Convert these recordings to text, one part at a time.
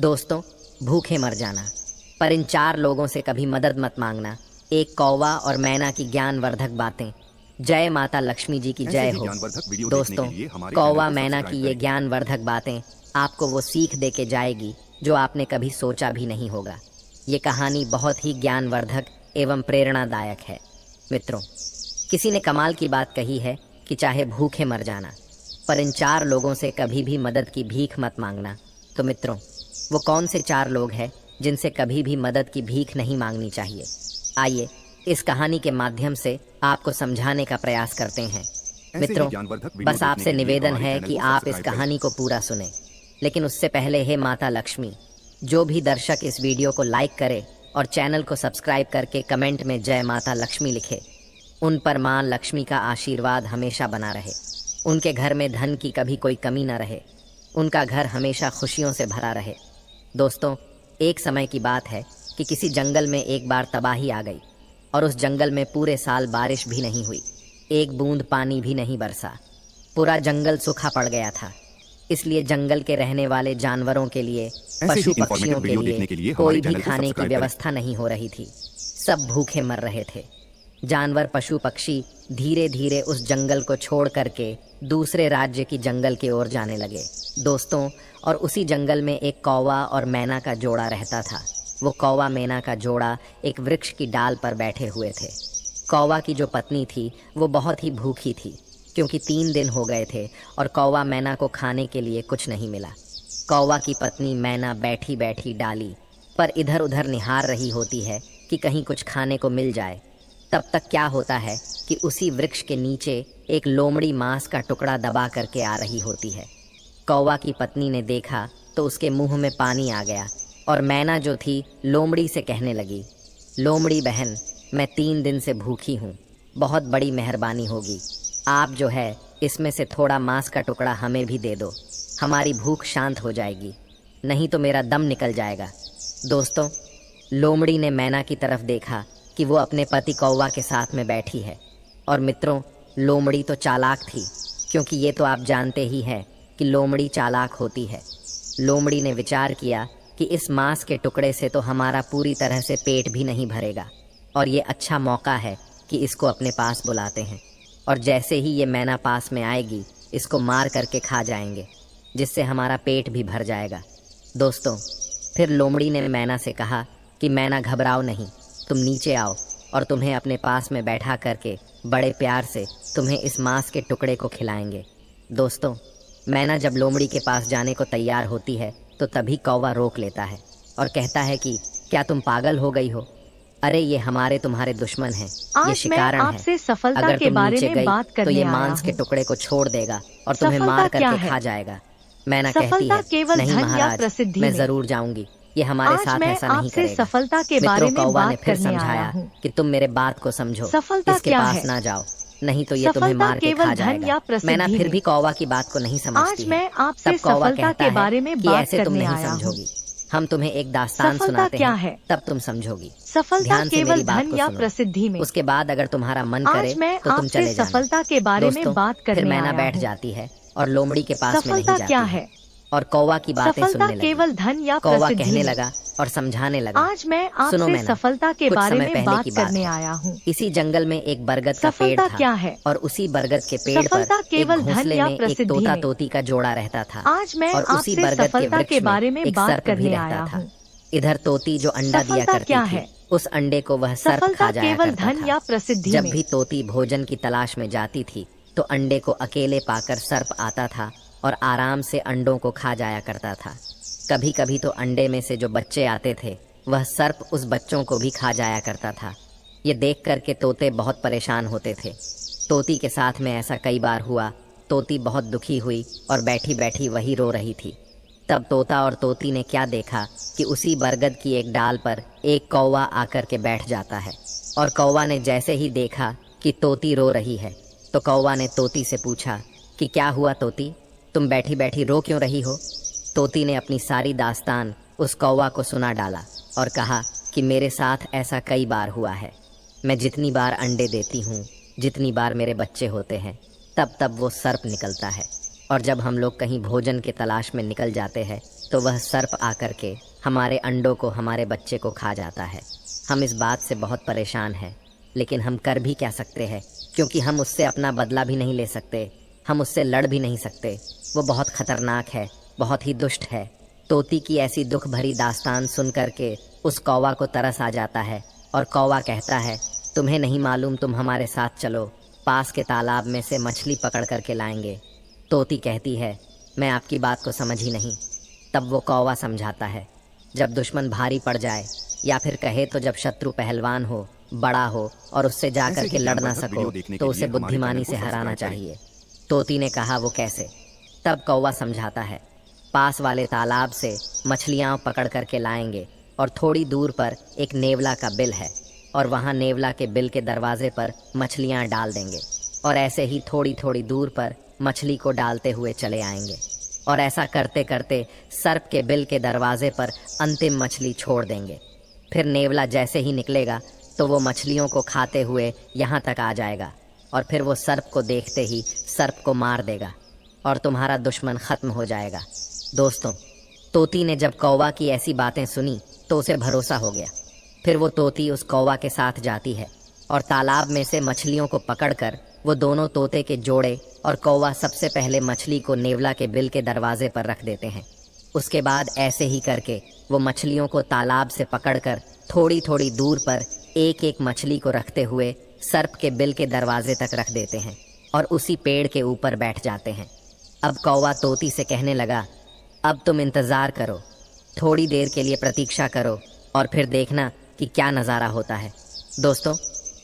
दोस्तों, भूखे मर जाना, पर इन 4 लोगों से कभी मदद मत मांगना। एक कौवा और मैना की ज्ञानवर्धक बातें। जय माता लक्ष्मी जी की जय हो। दोस्तों, कौवा मैना की ये ज्ञानवर्धक बातें आपको वो सीख दे के जाएगी जो आपने कभी सोचा भी नहीं होगा। ये कहानी बहुत ही ज्ञानवर्धक एवं प्रेरणादायक है। मित्रों, किसी ने कमाल की बात कही है कि चाहे भूखे मर जाना, पर इन 4 लोगों से कभी भी मदद की भीख मत मांगना। तो मित्रों, वो कौन से 4 लोग हैं जिनसे कभी भी मदद की भीख नहीं मांगनी चाहिए? आइए इस कहानी के माध्यम से आपको समझाने का प्रयास करते हैं। मित्रों, बस आपसे निवेदन है कि आप इस कहानी को पूरा सुने। लेकिन उससे पहले हे माता लक्ष्मी, जो भी दर्शक इस वीडियो को लाइक करे और चैनल को सब्सक्राइब करके कमेंट में जय माता लक्ष्मी लिखे, उन पर मां लक्ष्मी का आशीर्वाद हमेशा बना रहे। उनके घर में धन की कभी कोई कमी न रहे। उनका घर हमेशा खुशियों से भरा रहे। दोस्तों, एक समय की बात है कि किसी जंगल में एक बार तबाही आ गई और उस जंगल में पूरे साल बारिश भी नहीं हुई। एक बूंद पानी भी नहीं बरसा। पूरा जंगल सूखा पड़ गया था। इसलिए जंगल के रहने वाले जानवरों के लिए, पशु पक्षियों के लिए कोई भी खाने की व्यवस्था नहीं हो रही थी। सब भूखे मर रहे थे। जानवर, पशु पक्षी धीरे धीरे उस जंगल को छोड़ करके दूसरे राज्य की जंगल की ओर जाने लगे। दोस्तों, और उसी जंगल में एक कौवा और मैना का जोड़ा रहता था। वो कौवा मैना का जोड़ा एक वृक्ष की डाल पर बैठे हुए थे। कौवा की जो पत्नी थी वो बहुत ही भूखी थी, क्योंकि 3 दिन हो गए थे और कौवा मैना को खाने के लिए कुछ नहीं मिला। कौवा की पत्नी मैना बैठी बैठी डाली पर इधर उधर निहार रही होती है कि कहीं कुछ खाने को मिल जाए। तब तक क्या होता है कि उसी वृक्ष के नीचे एक लोमड़ी मांस का टुकड़ा दबा करके आ रही होती है। कौवा की पत्नी ने देखा तो उसके मुंह में पानी आ गया और मैना जो थी लोमड़ी से कहने लगी, लोमड़ी बहन, मैं 3 दिन से भूखी हूँ। बहुत बड़ी मेहरबानी होगी, आप जो है इसमें से थोड़ा मांस का टुकड़ा हमें भी दे दो। हमारी भूख शांत हो जाएगी, नहीं तो मेरा दम निकल जाएगा। दोस्तों, लोमड़ी ने मैना की तरफ देखा कि वो अपने पति कौवा के साथ में बैठी है। और मित्रों, लोमड़ी तो चालाक थी, क्योंकि ये तो आप जानते ही हैं कि लोमड़ी चालाक होती है। लोमड़ी ने विचार किया कि इस मांस के टुकड़े से तो हमारा पूरी तरह से पेट भी नहीं भरेगा, और ये अच्छा मौका है कि इसको अपने पास बुलाते हैं। और जैसे ही ये मैना पास में आएगी, इसको मार करके खा जाएंगे, जिससे हमारा पेट भी भर जाएगा। दोस्तों, फिर लोमड़ी ने मैना से कहा कि मैना, घबराओ नहीं, तुम नीचे आओ और तुम्हें अपने पास में बैठा करके बड़े प्यार से तुम्हें इस मांस के टुकड़े को खिलाएंगे। दोस्तों, मैना जब लोमड़ी के पास जाने को तैयार होती है तो तभी कौवा रोक लेता है और कहता है कि क्या तुम पागल हो गई हो? अरे ये हमारे तुम्हारे दुश्मन हैं, ये शिकारण है। अगर तुम नीचे गई तो ये मांस के टुकड़े को छोड़ देगा और तुम्हें मार करके खा जाएगा। मैना कहती है, नहीं महाराज, मैं जरूर जाऊंगी, ये हमारे साथ ऐसा नहीं करेगा। मित्रों, कौवा ने फिर समझाया कि तुम मेरे बात को समझो, इसके पास ना जाओ, नहीं तो ये तुम्हें मार के खा जाएगा। मैना फिर भी कौवा की बात को नहीं समझती है। तब कौवा कहता है कि ऐसे तुम नहीं समझोगी, हम तुम्हें एक दास्तान सुनाते हैं, तब तुम समझोगी। ध्यान से मेरी बात को सुनो। उसके बाद अगर तुम्हारा मन करे तो तुम चले जाना। दोस्तों, फिर मैना बैठ जाती है और लोमड़ी के पास में नहीं जाती है और कौवा की बातें सुनने लगी। कौवा कहने लगा और समझाने लगा, आज मैं सुनो आपसे मैना, सफलता के कुछ बारे समय में पहले बात की बात करने है। आया हूँ। इसी जंगल में एक बरगद का पेड़ सफलता था क्या है? और उसी बरगद के पेड़ सफलता पर एक केवल धन घोंसले या में एक प्रसिद्धि तोता में। तोती का जोड़ा रहता था। आज मैं और उसी आपसे बरगद के सफलता के वृक्ष बारे में में एक बात सर्प भी करने रहता आया था। हूँ। इधर तोती जो अंडा दिया सफलता करती क्या थी, है? उस अंडे को वह सर्प सफलता खा जाया केवल करता धन था। या प्रसिद्धि जब में। भी तोती भोजन की तलाश में जाती थी तो अंडे को अकेले पाकर सर्प आता था और आराम से अंडों को खा जाया करता था। कभी कभी तो अंडे में से जो बच्चे आते थे, वह सर्प उस बच्चों को भी खा जाया करता था। ये देख कर के तोते बहुत परेशान होते थे। तोती के साथ में ऐसा कई बार हुआ। तोती बहुत दुखी हुई और बैठी बैठी वही रो रही थी। तब तोता और तोती ने क्या देखा कि उसी बरगद की एक डाल पर एक कौवा आकर के बैठ जाता है। और कौवा ने जैसे ही देखा कि तोती रो रही है तो कौवा ने तोती से पूछा कि क्या हुआ तोती, तुम बैठी बैठी रो क्यों रही हो? तोती ने अपनी सारी दास्तान उस कौवा को सुना डाला और कहा कि मेरे साथ ऐसा कई बार हुआ है। मैं जितनी बार अंडे देती हूँ, जितनी बार मेरे बच्चे होते हैं, तब तब वो सर्प निकलता है। और जब हम लोग कहीं भोजन के तलाश में निकल जाते हैं तो वह सर्प आकर के हमारे अंडों को, हमारे बच्चे को खा जाता है। हम इस बात से बहुत परेशान हैं, लेकिन हम कर भी क्या सकते हैं, क्योंकि हम उससे अपना बदला भी नहीं ले सकते, हम उससे लड़ भी नहीं सकते। वो बहुत खतरनाक है, बहुत ही दुष्ट है। तोती की ऐसी दुख भरी दास्तान सुन करके उस कौवा को तरस आ जाता है और कौवा कहता है, तुम्हें नहीं मालूम, तुम हमारे साथ चलो, पास के तालाब में से मछली पकड़ करके लाएंगे। तोती कहती है, मैं आपकी बात को समझ ही नहीं। तब वो कौवा समझाता है, जब दुश्मन भारी पड़ जाए, या फिर कहे तो जब शत्रु पहलवान हो, बड़ा हो और उससे जा करके लड़ ना सको, तो उसे बुद्धिमानी से हराना चाहिए। तोती ने कहा, वो कैसे? तब कौवा समझाता है, पास वाले तालाब से मछलियाँ पकड़ करके लाएंगे और थोड़ी दूर पर एक नेवला का बिल है और वहाँ नेवला के बिल के दरवाजे पर मछलियाँ डाल देंगे और ऐसे ही थोड़ी थोड़ी दूर पर मछली को डालते हुए चले आएंगे और ऐसा करते करते सर्प के बिल के दरवाजे पर अंतिम मछली छोड़ देंगे। फिर नेवला जैसे ही निकलेगा तो वो मछलियों को खाते हुए यहाँ तक आ जाएगा और फिर वो सर्प को देखते ही सर्प को मार देगा और तुम्हारा दुश्मन खत्म हो जाएगा। दोस्तों, तोती ने जब कौवा की ऐसी बातें सुनी तो उसे भरोसा हो गया। फिर वो तोती उस कौवा के साथ जाती है और तालाब में से मछलियों को पकड़कर वो दोनों तोते के जोड़े और कौवा सबसे पहले मछली को नेवला के बिल के दरवाजे पर रख देते हैं। उसके बाद ऐसे ही करके वो मछलियों को तालाब से पकड़कर थोड़ी थोड़ी दूर पर एक एक मछली को रखते हुए सर्प के बिल के दरवाजे तक रख देते हैं और उसी पेड़ के ऊपर बैठ जाते हैं। अब कौवा तोती से कहने लगा, अब तुम इंतज़ार करो, थोड़ी देर के लिए प्रतीक्षा करो और फिर देखना कि क्या नज़ारा होता है। दोस्तों,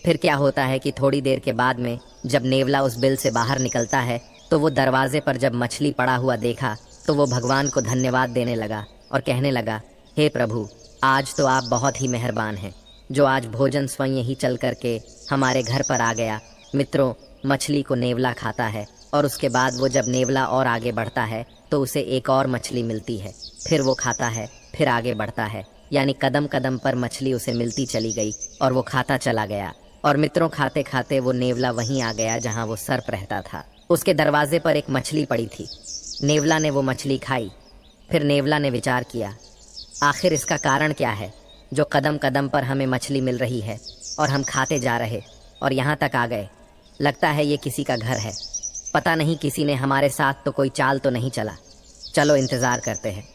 फिर क्या होता है कि थोड़ी देर के बाद में जब नेवला उस बिल से बाहर निकलता है तो वो दरवाजे पर जब मछली पड़ा हुआ देखा तो वो भगवान को धन्यवाद देने लगा और कहने लगा, हे प्रभु, आज तो आप बहुत ही मेहरबान हैं, जो आज भोजन स्वयं ही चल करके हमारे घर पर आ गया। मित्रों, मछली को नेवला खाता है और उसके बाद वो जब नेवला और आगे बढ़ता है तो उसे एक और मछली मिलती है, फिर वो खाता है, फिर आगे बढ़ता है, यानी कदम कदम पर मछली उसे मिलती चली गई और वो खाता चला गया। और मित्रों, खाते खाते वो नेवला वहीं आ गया जहां वो सर्प रहता था। उसके दरवाजे पर एक मछली पड़ी थी। नेवला ने वो मछली खाई। फिर नेवला ने विचार किया, आखिर इसका कारण क्या है जो कदम कदम पर हमें मछली मिल रही है और हम खाते जा रहे और यहाँ तक आ गए। लगता है ये किसी का घर है, पता नहीं किसी ने हमारे साथ तो कोई चाल तो नहीं चला। चलो इंतज़ार करते हैं।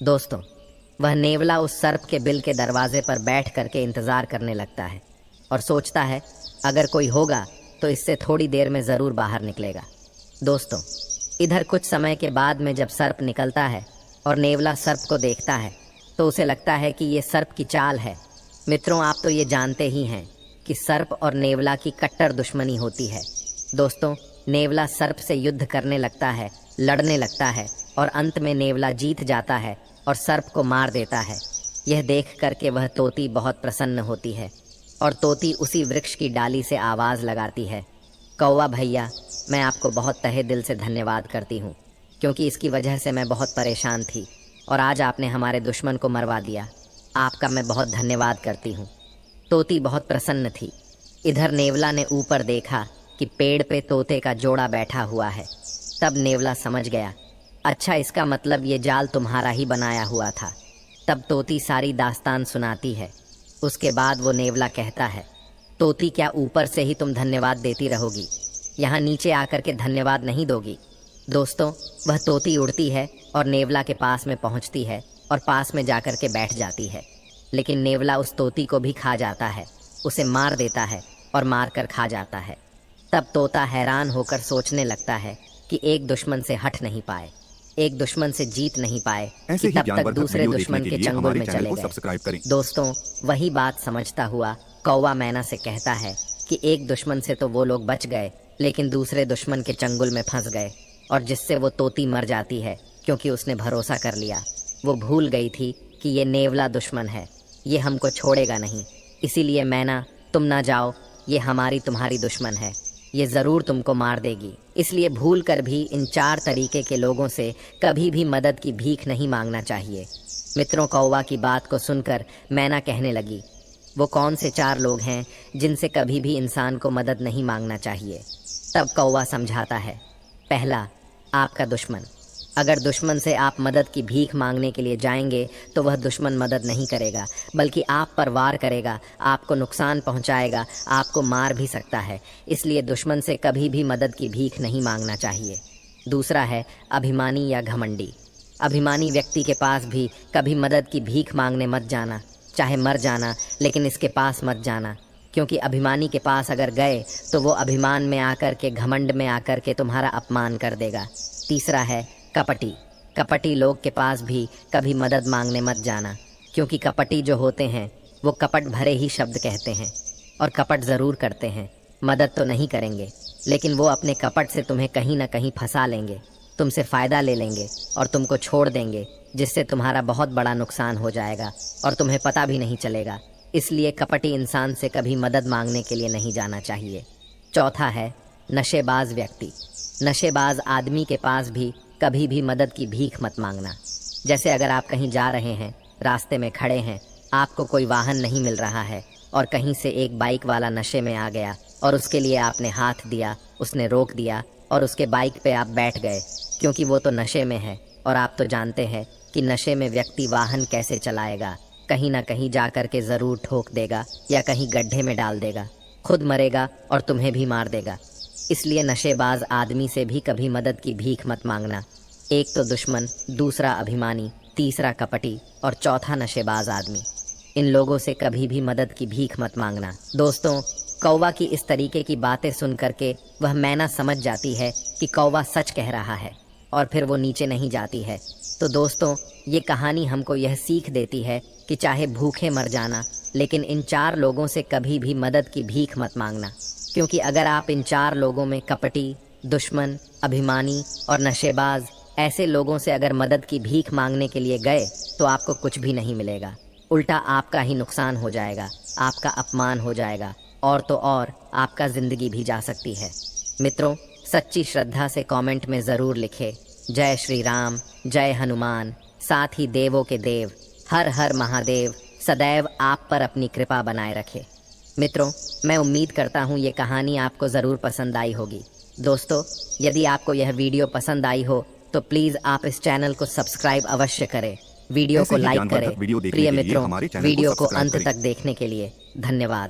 दोस्तों, वह नेवला उस सर्प के बिल के दरवाजे पर बैठ करके इंतज़ार करने लगता है और सोचता है, अगर कोई होगा तो इससे थोड़ी देर में ज़रूर बाहर निकलेगा। दोस्तों, इधर कुछ समय के बाद में जब सर्प निकलता है और नेवला सर्प को देखता है तो उसे लगता है कि ये सर्प की चाल है। मित्रों, आप तो ये जानते ही हैं कि सर्प और नेवला की कट्टर दुश्मनी होती है। दोस्तों, नेवला सर्प से युद्ध करने लगता है, लड़ने लगता है और अंत में नेवला जीत जाता है और सर्प को मार देता है। यह देख करके वह तोती बहुत प्रसन्न होती है और तोती उसी वृक्ष की डाली से आवाज़ लगाती है, कौवा भैया, मैं आपको बहुत तहे दिल से धन्यवाद करती हूँ, क्योंकि इसकी वजह से मैं बहुत परेशान थी और आज आपने हमारे दुश्मन को मरवा दिया। आपका मैं बहुत धन्यवाद करती हूँ। तोती बहुत प्रसन्न थी। इधर नेवला ने ऊपर देखा कि पेड़ पे तोते का जोड़ा बैठा हुआ है। तब नेवला समझ गया, अच्छा, इसका मतलब ये जाल तुम्हारा ही बनाया हुआ था। तब तोती सारी दास्तान सुनाती है। उसके बाद वो नेवला कहता है, तोती, क्या ऊपर से ही तुम धन्यवाद देती रहोगी, यहाँ नीचे आकर के धन्यवाद नहीं दोगी? दोस्तों, वह तोती उड़ती है और नेवला के पास में पहुँचती है और पास में जाकर के बैठ जाती है। लेकिन नेवला उस तोती को भी खा जाता है, उसे मार देता है और मार कर खा जाता है। तब तोता हैरान होकर सोचने लगता है कि एक दुश्मन से हट नहीं पाए, एक दुश्मन से जीत नहीं पाए कि तब तक दूसरे दुश्मन के चंगुल में चले गए। दोस्तों, वही बात समझता हुआ कौवा मैना से कहता है कि एक दुश्मन से तो वो लोग बच गए, लेकिन दूसरे दुश्मन के चंगुल में फंस गए और जिससे वो तोती मर जाती है, क्योंकि उसने भरोसा कर लिया। वो भूल गई थी कि ये नेवला दुश्मन है, ये हमको छोड़ेगा नहीं। इसीलिए मैना, तुम ना जाओ, ये हमारी तुम्हारी दुश्मन है, ये ज़रूर तुमको मार देगी। इसलिए भूल कर भी इन 4 तरीके के लोगों से कभी भी मदद की भीख नहीं मांगना चाहिए। मित्रों, कौवा की बात को सुनकर मैना कहने लगी, वो कौन से 4 लोग हैं जिनसे कभी भी इंसान को मदद नहीं मांगना चाहिए? तब कौवा समझाता है, पहला, आपका दुश्मन, अगर दुश्मन से आप मदद की भीख मांगने के लिए जाएंगे तो वह दुश्मन मदद नहीं करेगा, बल्कि आप पर वार करेगा, आपको नुकसान पहुंचाएगा, आपको मार भी सकता है। इसलिए दुश्मन से कभी भी मदद की भीख नहीं मांगना चाहिए। दूसरा है अभिमानी या घमंडी। अभिमानी व्यक्ति के पास भी कभी मदद की भीख मांगने मत जाना, चाहे मर जाना, लेकिन इसके पास मत जाना, क्योंकि अभिमानी के पास अगर गए तो वो अभिमान में आकर के, घमंड में आकर के तुम्हारा अपमान कर देगा। तीसरा है कपटी। कपटी लोग के पास भी कभी मदद मांगने मत जाना, क्योंकि कपटी जो होते हैं वो कपट भरे ही शब्द कहते हैं और कपट ज़रूर करते हैं। मदद तो नहीं करेंगे, लेकिन वो अपने कपट से तुम्हें कहीं ना कहीं फंसा लेंगे, तुमसे फ़ायदा ले लेंगे और तुमको छोड़ देंगे, जिससे तुम्हारा बहुत बड़ा नुकसान हो जाएगा और तुम्हें पता भी नहीं चलेगा। इसलिए कपटी इंसान से कभी मदद मांगने के लिए नहीं जाना चाहिए। चौथा है नशेबाज व्यक्ति। नशेबाज आदमी के पास भी कभी भी मदद की भीख मत मांगना। जैसे अगर आप कहीं जा रहे हैं, रास्ते में खड़े हैं, आपको कोई वाहन नहीं मिल रहा है और कहीं से एक बाइक वाला नशे में आ गया और उसके लिए आपने हाथ दिया, उसने रोक दिया और उसके बाइक पे आप बैठ गए, क्योंकि वो तो नशे में है और आप तो जानते हैं कि नशे में व्यक्ति वाहन कैसे चलाएगा, कहीं ना कहीं जा कर के ज़रूर ठोक देगा या कहीं गड्ढे में डाल देगा, खुद मरेगा और तुम्हें भी मार देगा। इसलिए नशेबाज आदमी से भी कभी मदद की भीख मत मांगना। एक तो दुश्मन, दूसरा अभिमानी, तीसरा कपटी और चौथा नशेबाज आदमी। इन लोगों से कभी भी मदद की भीख मत मांगना। दोस्तों, कौवा की इस तरीके की बातें सुन करके वह मैना समझ जाती है कि कौवा सच कह रहा है और फिर वो नीचे नहीं जाती है। तो दोस्तों, ये कहानी हमको यह सीख देती है कि चाहे भूखे मर जाना, लेकिन इन 4 लोगों से कभी भी मदद की भीख मत मांगना, क्योंकि अगर आप इन 4 लोगों में कपटी, दुश्मन, अभिमानी और नशेबाज ऐसे लोगों से अगर मदद की भीख मांगने के लिए गए तो आपको कुछ भी नहीं मिलेगा, उल्टा आपका ही नुकसान हो जाएगा, आपका अपमान हो जाएगा और तो और आपका ज़िंदगी भी जा सकती है। मित्रों, सच्ची श्रद्धा से कमेंट में ज़रूर लिखें जय श्री राम, जय हनुमान, साथ ही देवों के देव, हर हर महादेव सदैव आप पर अपनी कृपा बनाए रखे। मित्रों, मैं उम्मीद करता हूँ ये कहानी आपको ज़रूर पसंद आई होगी। दोस्तों, यदि आपको यह वीडियो पसंद आई हो तो प्लीज़ आप इस चैनल को सब्सक्राइब अवश्य करें, वीडियो को लाइक करें। प्रिय मित्रों, वीडियो को अंत तक देखने के लिए धन्यवाद।